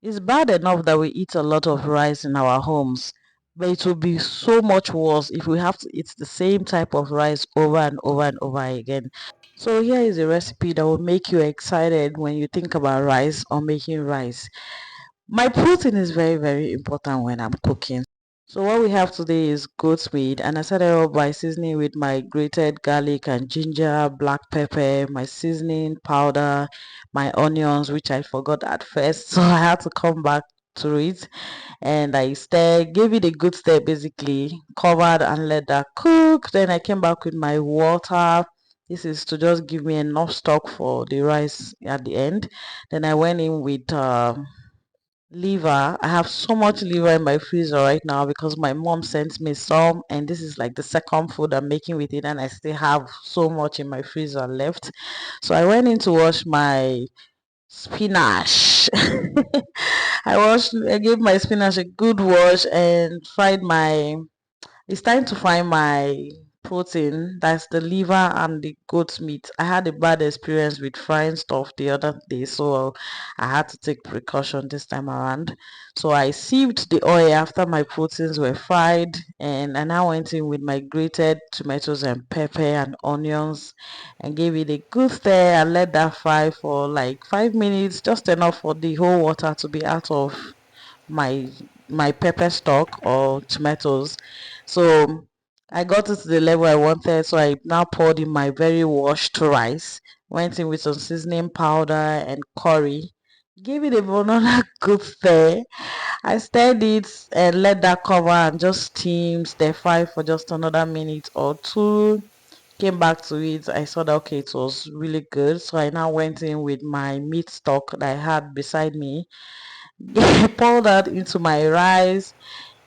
It's bad enough that we eat a lot of rice in our homes, but it will be so much worse if we have to eat the same type of rice over and over and over again. So here is a recipe that will make you excited when you think about rice or making rice. My protein is very, very important when I'm cooking. So what we have today is goat's meat, and I started off by seasoning with my grated garlic and ginger, black pepper, my seasoning powder, my onions, which I forgot at first, so I had to come back to it. And I stirred, gave it a good stir basically, covered and let that cook. Then I came back with my water. This is to just give me enough stock for the rice at the end. Then I went in with liver. I have so much liver in my freezer right now because my mom sent me some, and this is like the second food I'm making with it, and I still have so much in my freezer left. So I went in to wash my spinach. I gave my spinach a good wash and fried my it's time to find my protein. That's the liver and the goat's meat. I had a bad experience with frying stuff the other day, so I had to take precaution this time around. So I sieved the oil after my proteins were fried, and I now went in with my grated tomatoes and pepper and onions and gave it a good stir and let that fry for like 5 minutes, just enough for the whole water to be out of my pepper stock or tomatoes. So I got it to the level I wanted. So I now poured in my very washed rice, went in with some seasoning powder and curry, gave it a another good stir. I stirred it and let that cover and just stir fry for just another minute or two. Came back to it, I saw that okay, it was really good. So I now went in with my meat stock that I had beside me, poured that into my rice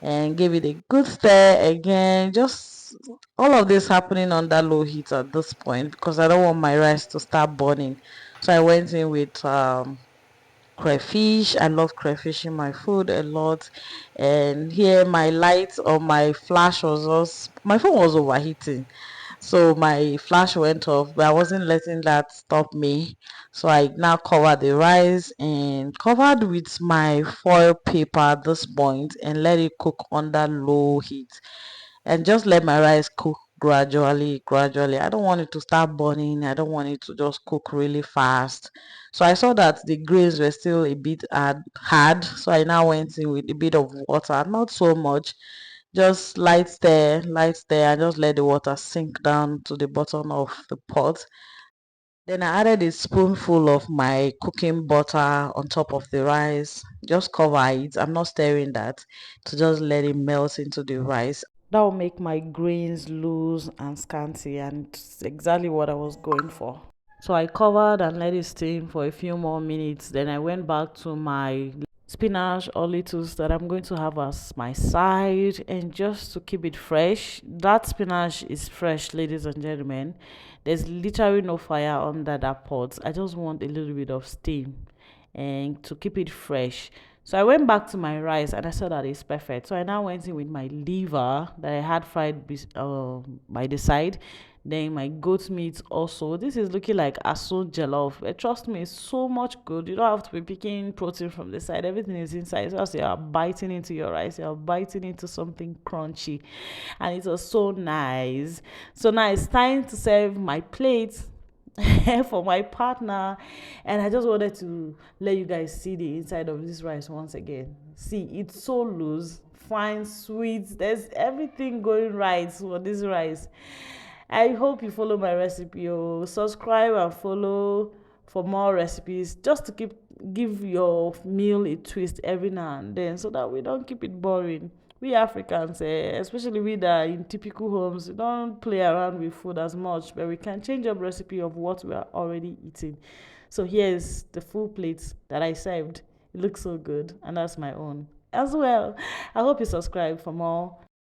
and gave it a good stir again. Just all of this happening under low heat at this point because I don't want my rice to start burning. So I went in with crayfish. I love crayfish in my food a lot. And here my light or my flash was just my phone was overheating. So my flash went off, but I wasn't letting that stop me. So I now covered the rice and covered with my foil paper at this point and let it cook under low heat and just let my rice cook gradually. I don't want it to start burning. I don't want it to just cook really fast. So I saw that the grains were still a bit hard. So I now went in with a bit of water, not so much, just light stir, and just let the water sink down to the bottom of the pot. Then I added a spoonful of my cooking butter on top of the rice. Just cover it. I'm not stirring that to just let it melt into the rice. That will make my grains loose and scanty, and it's exactly what I was going for. So I covered and let it steam for a few more minutes. Then I went back to my spinach or lettuce that I'm going to have as my side, and just to keep it fresh. That spinach is fresh, ladies and gentlemen. There's literally no fire under that pot. I just want a little bit of steam and to keep it fresh. So I went back to my rice and I saw that it's perfect. So I now went in with my liver that I had fried by the side. Then my goat meat also. This is looking like aso jollof. But trust me, it's so much good. You don't have to be picking protein from the side. Everything is inside. So as you are biting into your rice, you are biting into something crunchy. And it was so nice. So now it's time to serve my plate for my partner, and I just wanted to let you guys see the inside of this rice once again. See, it's so loose, fine, sweet. There's everything going right for this rice. I hope you follow my recipe. Oh, subscribe and follow for more recipes, just to give your meal a twist every now and then, so that we don't keep it boring. We Africans, especially we that are in typical homes, we don't play around with food as much, but we can change up recipe of what we are already eating. So here's the full plate that I served. It looks so good, and that's my own as well. I hope you subscribe for more